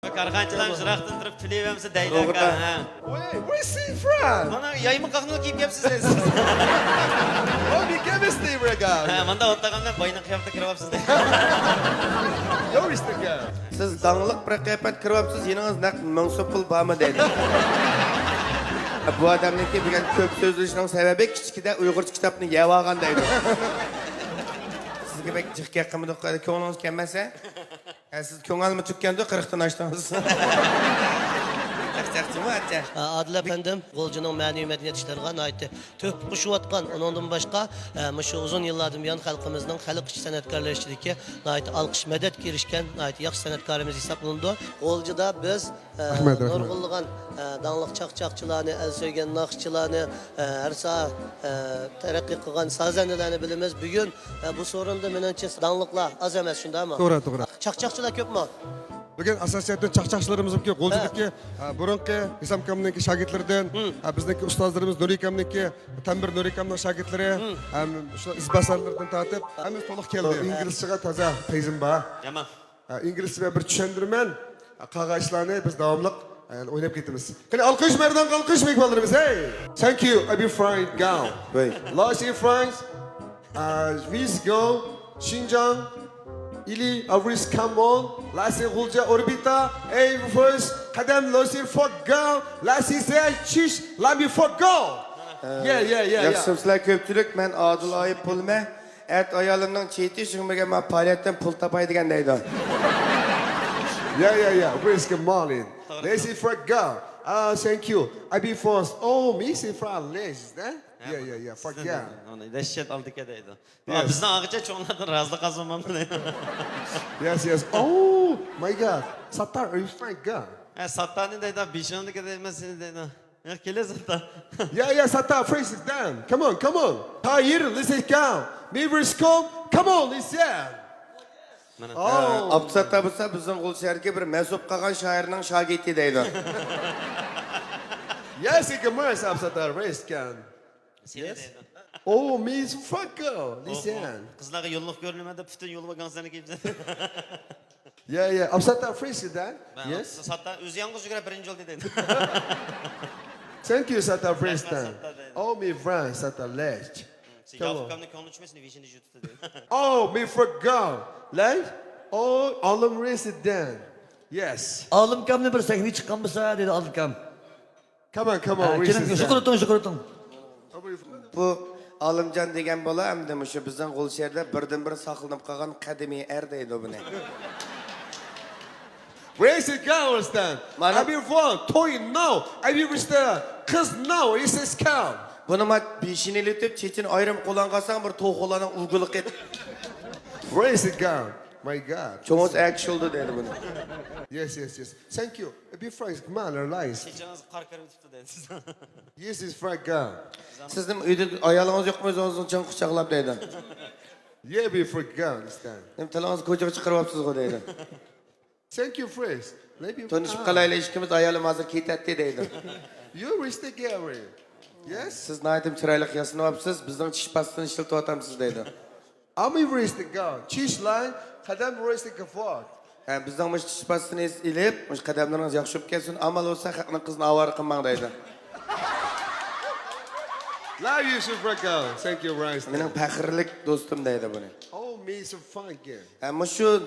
Karğançılar şıraqdan turib filevamsa deydi aka. Where's Steve from? Mana yayımı qaqnını kiyib yapsınız. Oh, bir kemi Steve Regal. Ha, manda ottaqamdan boyni qiyafda kirib yapsınız. Yo işte gel. Siz dağlık bir kıyafet kırıpsız yininiz naq mansub pul bağımı dedi. Bu adamniki bir köp sözlüşünün sebebi kichikida Uyg'urcha kitapni yeb olgan deydi. Sizga bek jiqqa qimidi ko'nglingiz kelmasa, siz ko'ngilmi tukkanda 40 dan ochdingiz. Çaqçaqçımı atça. Adil efendim, Golcu'nun manevi medeniyet işlerine ait tüp kuşuvatkan, ondan başka şu uzun yıllardan buyon halkımızın halk iş sanatkarları işçiliki ait alkış medet girişken ait yaxşı sanatkarımız hesaplandı. Golcu'da biz nurgulluğun danlık çakçakçılarını, el söygen nakşçılarını, her saat terakki kılgan sazendelerini bilimiz. Bugün bu sorunda menençe danlıkla az emez şunda ama. Doğru. Çakçakçılar köp mü? Bugün asosiyatdan chaqchaqchilarimizki, qo'lchidagi burunqi Isam kamniki shogirdlaridan, bizniki ustozlarimiz Nuri kamniki, Tanbir Nuri kamning shogirdlari, shu izbasarlardan tortib, hamma to'liq keldi. Inglizchaga toza tezim bor. Yaman. Inglizcha bir tushuntirman, qolgan ishlarni biz davomli o'ynab ketamiz. Qani olqish merdan olqish mehmonlarimiz. Hey! Thank you, Abi Frank Gao. Wait. Last year France, we go Xinjiang. İli Avris Kamon, Lasi Gulca Orbita, Ey First, Kadem Losir Foggal, Lasi Zel Çiş, Lami Foggal. Yeah. Yaxşımsızlar köpçülük, men Adil Ayıp pulma, et ayalımdan çeyti şunmege men paliyetten pul tapay degen deydi. Yeah. Where's Kamalin? Lasi Foggal. Thank you. Abi First. Oh, Missy Frales, ne? Yeah. Foggal. Onu dehşet aldık deydi. Yes. Bizden ağaca çoğunlardan razı kazanmamı deydi. Yes. Oh, my God. Sattar, are you Frank Gao? Sattani deydi, bişanlık edemezsiniz deydi. Ya kele satta. Yeah, Sattar, Frank is down. Come on. Hayır, listen Gao. Mivers come on, listen. Abdusat Abısa bizim kul şerki bir mesup kalan şairinin şagiti deydi. Yes, you can wear Sattar, Frank Gao. Yes. Oh, Miss Franco, listen. Kızlara yolluk görünmedi, bütün yolu bakan seni kiyip Yeah. Absata Frank then. Yes. Satta özü yalnız göre birinci oldu deydi. Thank you, Sata Frank then. Sata dedi. Oh, me Frank, Sata Lech. Yakup kamını konuşmasını vişini jutu dedi. Oh, me Franco. Lech. Oh, alım resident. Yes. Alım kamni bir sahni çıkan mısa dedi alım kam. Come on, Kelim resident. şükürtün. Bu Alımcan degen bola hem de şu bizden kul şerde birden bir saklanıp kalan kademi er deydi o bune. Where's it going, Stan? Mana- I be wrong. Toy no. I be restore. Cause no, it says count. Bunu mat bişini lütüp çeçin ayrım kulan kalsan bir toğ olanın uyguluk et. Where's it going? My God. Çoğuz actual'dı dedi bunu. Yes. Thank you. Be Frank, come on, realize. Geçeniz kar karı tuttu dedi. Yes, it's Frank Gao. Sizin uydu ayalınız yok mu özünüzün için kucaklayıp deydi. Yeah, be Frank Gao, Stan. Hem talağınız kocağı çıkarıpsız o deydi. Thank you, Frank. Maybe. Tanışıp kalayla ilişkimiz ayalım hazır kitetti deydi. You reached the gallery. Yes? Siz naitim çıraylık yasınıpsız, bizden çiş pastını işilti atamsız deydi. I'm reached the goal. Cheese line, kadam reached the kafat. Yani bizden mış çiş pastını ilip, mış kademleriniz yakışıp gelsin, amal olsa hakkının kızını avarı kınman deydi. Love you, Frank Gao. Thank you, Frank. Benim pəkirlik dostum deydi bunu. Oh, me some fun again. Ama şu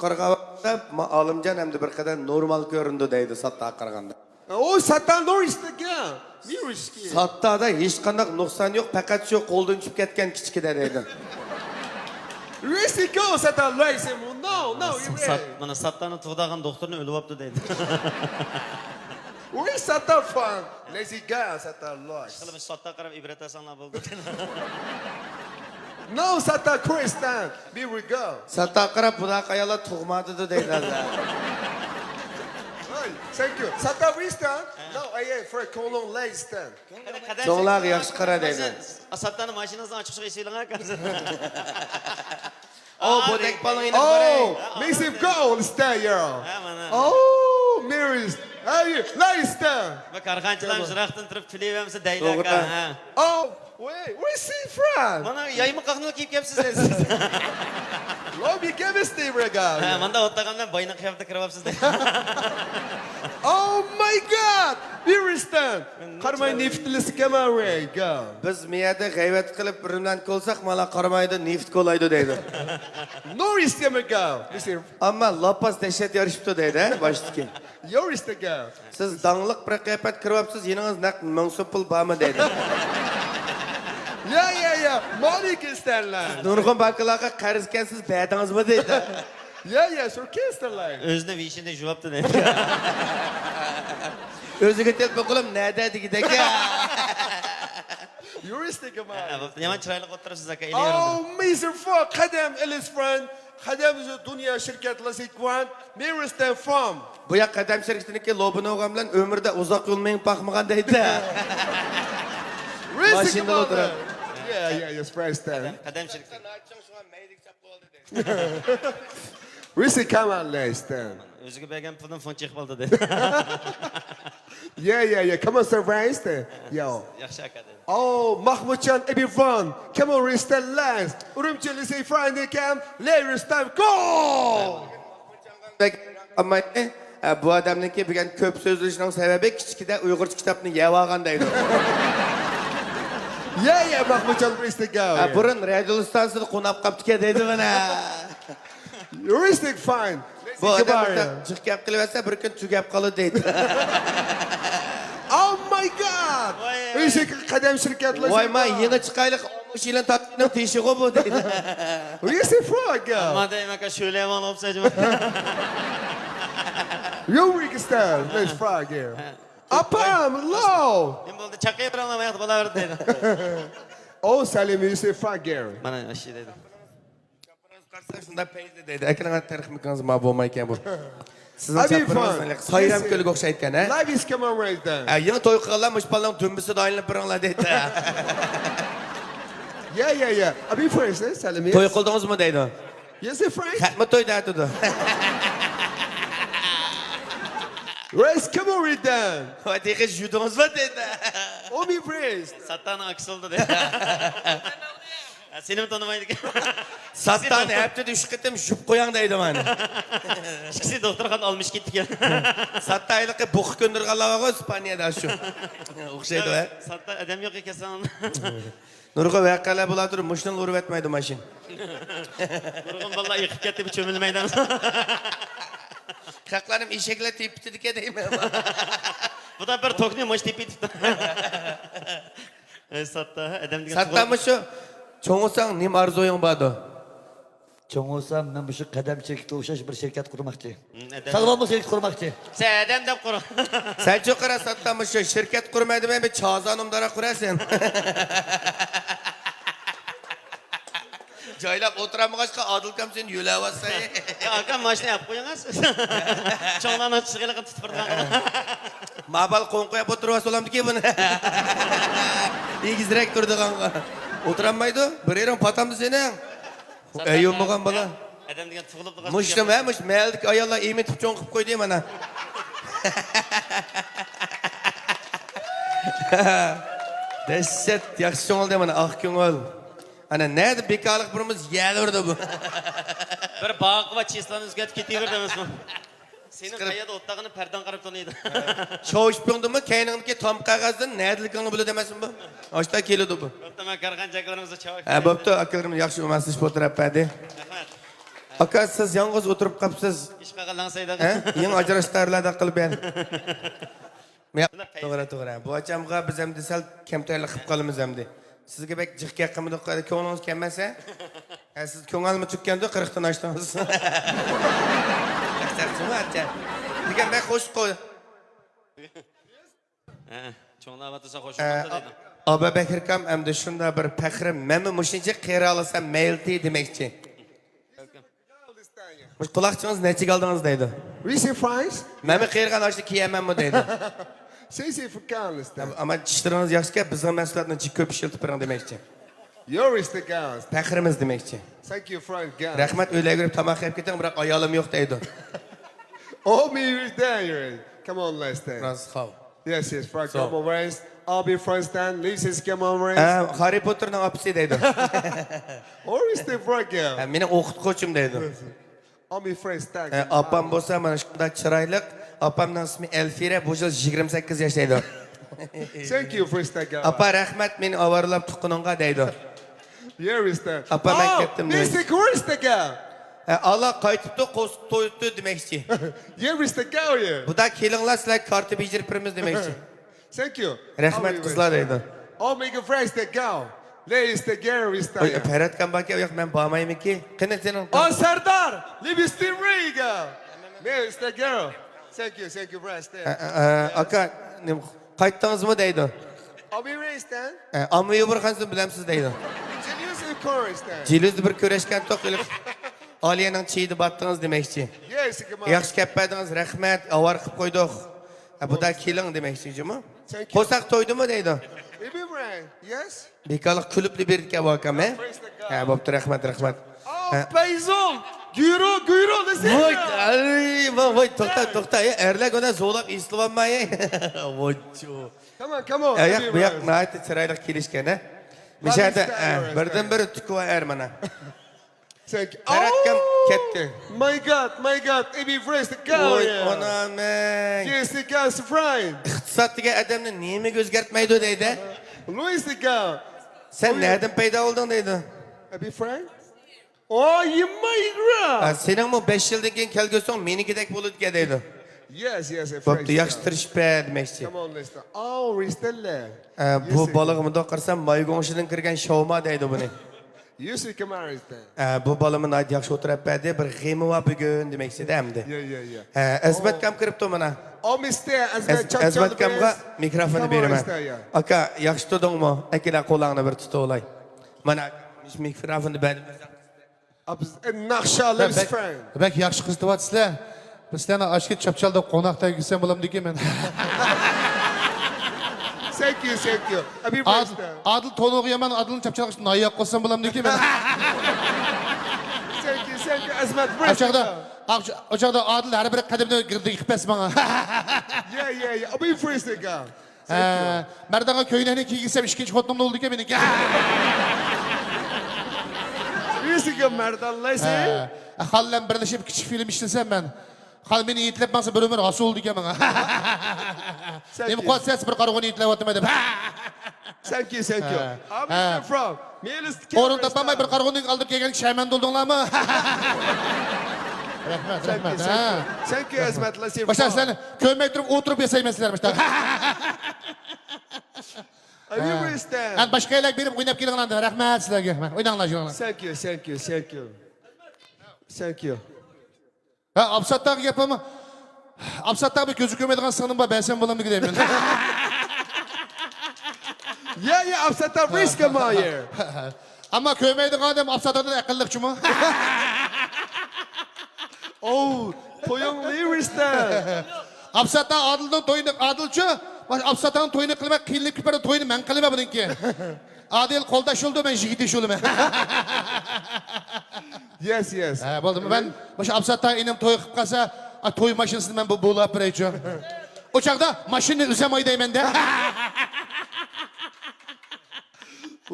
qarqavaqda Alımcan hem de bir kadar normal göründü deydi satta qarğanda. Oh, Satan reached the goal. Me reached. Satta da hiç qandaq nuqsan yo'q, faqat şu qo'ldan tushib ketgan kichkida deydi. Reached the goal, Satan reached him. No, you ready. Mana Sattanı tuğdağın doktorunu ölüp yaptı deydi. Where's Satan fun? Lazy guy, Satan lost. Kılımış Satta qarab ibret asanlar buldu. No, Satan Christian. Here we go. Satta qarab buda qayala tug'madi deydi. Hey, thank you. Satan Christian? No, I am for colon legs stand. Çoğlar yaxşı qara deydi. Sattanı maşinasını açıp çıkıyor şeyler kalsın. O bu tek balın ine Oh, qarang. makes him go on the stand, yo. Hemen. Oh, Mary's. Hey, legs stand. Bak karğançılar şıraqdan turib filevamsa deydi Doğru. aka. Oh, wait, where's he from? Mana yayımı qaqnını kiyip yapsınız. Oh, bir chemistry Ha, breakout. manda o'tlagandan boyna qiyofda kiryapsiz de. Oh my God! Biristan. Qarmay neftlisi Kamaray. Go. Biz miyada g'ayvat qilib birimdan ko'lsak, mana qaramaydi, neft ko'laydi deydi. Norris deme go. Listen, Ammo lapas dahshat yarishibdi deydi, boshdiki. Yoris de go. Siz dangliq bir qiyofat kiryapsiz, yeningiz naq 1000 so'm pul bormi deydi. Ya. Malik isterler. Nurg'un bankalarga qarzkansiz berdingizmi deydi. Ya, orkestrlar. O'zini vishini juvapti de. O'ziga telefon qilib, nada degidagi. Yoris de Kamay. Yaman chiroyli o'tiribsiz aka. Oh, Mr. Fuck, Kadem Ellis friend. Kadem dünya şirketla sekvan. Miristan from. Bu yoq qadam shirkatiniki lobini olgan bilan umrda uzoq yo'l mengib boqmagan deydi. Mashinada o'tirib. Yes, Preston. Qadam shirkat. Risi Kamal Leston. O'ziga bergan puldan fon chiqib oldi de. Yeah. Come on, surprise. Yo. Yaxshi aka de. Oh, Mahmutcan everyone. Come on, Ristan last. Urumchili say Friday camp. Larry's time. Go! Amma bu odamniki bilgan ko'p so'zlashining sababi kichkida Uyg'urcha kitobni yeb olgan deydi. Yeah, Mahmutcan Ristan go. Burun radio stansiyada qo'nab qolibdi deydi mana. Ristan fine. Bu odam jiq gap qilyapsa bir kun tugab qoladi deydi. Oh my God! Risi Kadem şirketla Voy ma, yangi chiqaylik 60 yildan tatbiqning teshig'i bu deydi. Risi Frog go. Manda aka sho'layman olsajim. Yo, Rickistan. Let's frog here. Apam, low. Men bo'ldi chaqay beraman bo'laverdi dedi. Oh, Salim, you say frog here. Mana shu dedi. Shunda peyda deydi. Ekran tarix mikanız ma bo'lmay ekan bu. Sizning Abi, chaqirmangiz sayram ko'liga o'xshayotgan, ha? Live is come on right down. Yangi to'y qilganlar mushpalning dumbisida aylanib biringlar deydi. Yeah. Abi first, Salim. To'y qildingizmi deydi. Yes, Frank. Qatma to'y deydi. Race, come on right down. Voy deqiq yudingizmi deydi. Oh, me praise. Sattani aksi oldi dedi. Seni mi tanımaydı ki? Sattan hepti üç qitim şup qo'yang deydi mana. İkisi doktorxona olmuş gittik ya. Satta aylıqqa buq ko'ndirganlar bor İspaniyada shu. O'xshaydi va. Satta adam yok ekan. Nurg'a voqealar bo'ladir, mushnin urib etmaydi mashin. Nurg'un vallahi yıkıp gitti bir çömülmeyden. Qaqlarim eshaklar tepibdi dika deyman. Bu da bir tokni moş tipi tuttu. Satta adam degan. Sattami shu cho'ng'isang nim arzoying bordi. Cho'ng bo'lsam, men bu shu qadam shirkatga o'xshash bir shirkat qurmoqchi. Adam- Sog'lomlik shirkati qurmoqchi. Sen adam deb qo'ra. Sanchi qara sattami shu shirkat qurmaydi, men bir chozonimdara qurasan. Joylab o'tiramag'achqa Odilkam sen yo'layapsan. Aka mashina yapıp koyunuz. Çoğlanı çıkıyla tutup fırlan. Mabal qo'ng qo'yib o'tiryapsa bo'lamdiki buni. Egizrak turdiganqa. O'tiramaydi. Bir yerim patamdi seni. Ey yo'lmagan bola. Adam degan tug'ilib Mushtim ha, mush maldik ayollar emitib cho'ng qilib qo'ydi mana. Dehshat yaxshi cho'ngildi mana oq ko'ngil. Ana nerede bekarlık birimiz yerlerde bu. Bir bağ va çislanı o'zgartib ketaverdi emasmi? Senin qayerda o'tdag'ini pardan qarab tanıydi. Çoğuş piyondumı kaynağındaki tam qog'ozdan nerdelikini biladi emasmi bu? Oshda keladi bu. O'tama qarg'an jaklarimizda chavoq. Ha, bo'pti, akalarım yaxshi emaslish o'tiribdi. Aka siz yalnız o'tirib qolibsiz. Ish qilganlangsayda. Ha? Yangi ajrashtirlarda qilib ber. To'g'ri. Bu achamga biz ham desal kamtarlik qilib qolamiz hamdi. Sizga bek jiqqa qimdi ko'nglingiz kelmasa, siz ko'ngilmi tukkanda 40 dan ochdingiz. Yaxshimi acha? Degan bek qo'shib qo'y. Cho'nglar vatasa qo'shilmoqda deydi. Aba Bekirkam hamda shunda bir faxrim, men mushincha qira olasam mailti demoqchi. Mush quloqchingiz nechiga oldingiz deydi. Risi fries. Men qirgan oshni kiyamanmi deydi. Say for countless. Ama tishlaringiz yaxshi-ku, bizning mahsulotni ko'p ishlatib bering demoqchi. You're the guys. Faxrimiz demoqchi. Thank you, Frank. Guys. Rahmat, o'ylayga yurib tomoq yeb ketang, biroq ayolim yo'q deydi. Oh, me is there. Come on, let's stay. Rozi qol. Yes, yes, Frank So- Commonwealth. I'll be Frankston, Lisa's Commonwealth. Harry Potter'ning opisi deydi. Or is the Frank? Mening o'qituvchim deydi. I'll be Frankston. Opam bo'lsa mana shunday chiroyli. Opamning ismi Elfira, bu yil 28 yoshda. Thank you, Frankston. Apa rahmat meni ovorlab tuqquningga deydi. Here is the. Apa, ben kettim, Mr. Christopher. Allah qaytibdi, qo'sib to'yibdi demoqchi. Here is the girl here. Bu da kelinglar sizlar kartı bijirib birimiz demoqchi. Thank you. Rahmat qizlar deydi. I'll make a friends the girl. There is the girl is Oy, the. Ferhat Kambaki yo'q, men bormaymanki. Qani sening? Oh, Sardar, Livingston Riga. There is the girl. Thank you, friends. Aka, qaytdingizmi deydi. I'll be raised then. Ammo Yubirxonsiz bilamsiz deydi. Genius and chorus then. Jilizda bir ko'rishgan to'qilib Aliyaning chiydi batdingiz demoqchi. Yes, come on. Yaxshi kappadingiz, rahmat, avar qilib qo'ydik. Bu da keling demoqchimi? Thank you. Qo'saq to'ydimi deydi. Maybe friend. Yes. Bekalik kulibli berdik avakam, he? Ha, bo'pti, rahmat. Oh, Basil. Guru, listen. Voy, to'xta, erlar ona zo'lab eslab olmay. Voychu. Come on. Yo'q, bu yoq nihoyatda chiroyli kelishgan, ha? Mishada birdan biri tukva mana. Thank you. Ferhat ketdi. My God. Maybe friends the girl. Voy, here. onam. Yes, the girl's friend. İqtisod degan odamni nimaga o'zgartmaydi deydi. Louis the girl. Sen nereden paydo olding deydi. Maybe friend. Oh, you might Sening bu 5 yildan keyin kelgusing menikidek bo'ladi deydi. Yes, a friend. Bo'pti, yaxshi tirishpa demoqchi. Come on, listen. Oh, Ristelle. Bu balig'imni qarsam mayg'o'shidan kirgan shovma deydi buni. You see, come on, Ristelle. Bu balig'imni nihoyat yaxshi o'tiribdi, bir g'imi va bugun demoqchi-da hamda. Yeah. Azmat kam kiribdi mana. Oh, Mr. Azmat kamga mikrofonni beraman. Aka, yaxshi tutdingmi? Akila qo'lingni bir tutib olay. Mana mikrofonni berdim. Nakşa, let's friend. Demek yaxshi qiz deyapsizlar. Bizlarni ochga chapchalda qo'noqda gitsam bo'lamdiki men. Thank you. Abi Adil to'noq yaman, Adilni chapchalga noyoq qilsam bo'lamdiki men. Thank you, Azmat. O'chaqda Adil har bir qadamda girdi yiqpas menga. Yeah. Abi friends the girl. Mardaga ko'ylakni kiygizsam ikkinchi xotinimda bo'ldiki meniki. Musiga Merdan Lesi. Xallan birlashib kichik film ishlasam men. Xal meni yetlab masa bir umr hosil oldi menga. Nima qo'ysiz bir qarg'oni yetlayaptimi deb. Thank you. I'm from. Melis. O'rin topmay bir qarg'oning oldirib kelgan shayman doldinglarmi? Rahmat. Thank you, Azmat Lesi. Başa sen ko'may turib o'tirib yasaymazlarmi? Abi Risten. An boshqalar berib o'ynab kelinglar. Rahmat sizlarga. O'ynanglar jo'nglar. Thank you. Ha, Absatdagi gapimmi? Absatdagi ko'zi ko'maydigan singlim bor, belsam bo'lamdi deyman. Yeah, Absatda risk come on here. Ammo ko'maydigan odam Absatdan aqlliqchimi? Oh, to'ying Risten. Absatdan Adildan to'yni Adilchi, Absatdan to'yni qilmay qiyinlik ko'parib to'yni men qilma buniki. Adil qo'ldashildi, men yigit shulman. Yes. Ha, bo'ldimi? Men o'sha Absatdan inim to'y qilib qolsa, to'y mashinasini men bu bo'lib beraychi. O'chaqda mashinani uzamoy deyman-da.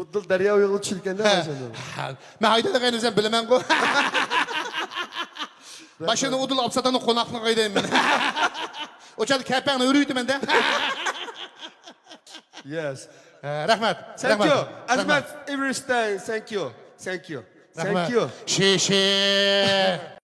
Uddul daryo yo'l chilganda mashina. Men haydadagan o'zim bilaman-ku. Mashina udul Absatdan qo'noqni qo'ydayman. O'chaqda kapangni uriydi-menda. Yes. Rahmat. Thank you. Azmat Everstein, thank you. She.